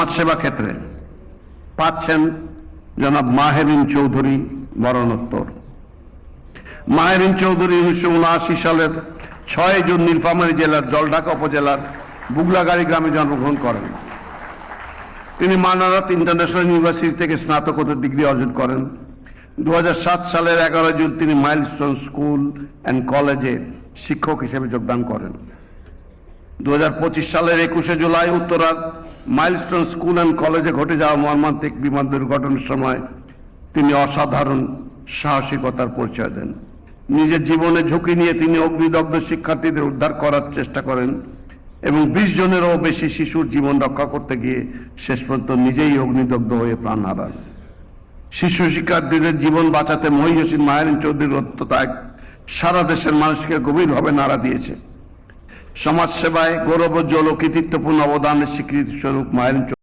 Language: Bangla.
সমাজসেবা ক্ষেত্রে পাচ্ছেন জনাব মাহেরিন চৌধুরী মরণোত্তর। মাহেরিন চৌধুরী 1979 সালের 6 জুন নীলফামারী জেলার জলঢাকা উপজেলার বুগলাগাড়ি গ্রামে জন্মগ্রহণ করেন। তিনি মানারত ইন্টারন্যাশনাল ইউনিভার্সিটি থেকে স্নাতকোত্তর ডিগ্রি অর্জন করেন। 2007 সালের 11 জুন তিনি মাইলস্টোন স্কুল অ্যান্ড কলেজে শিক্ষক হিসেবে যোগদান করেন। 2025 সালের 21 জুলাই উত্তরার মাইলস্টোন স্কুল অ্যান্ড কলেজে ঘটে যাওয়া মর্মান্তিক বিমান দুর্ঘটনার সময় তিনি অসাধারণ সাহসিকতার পরিচয় দেন। নিজের জীবনে ঝুঁকি নিয়ে তিনি অগ্নিদগ্ধ শিক্ষার্থীদের উদ্ধার করার চেষ্টা করেন এবং 20 জনেরও বেশি শিশুর জীবন রক্ষা করতে গিয়ে শেষ পর্যন্ত নিজেই অগ্নিদগ্ধ হয়ে প্রাণ হারান। শিশু শিক্ষার্থীদের জীবন বাঁচাতে মহিয়সী মাহেরিন চৌধুরীর আত্মত্যাগ সারা দেশের মানুষকে গভীরভাবে নাড়া দিয়েছে। সমাজ সেবায় গৌরবোজ্জ্বল ও কৃতিত্বপূর্ণ অবদানের স্বীকৃতি স্বরূপ মাহেরিন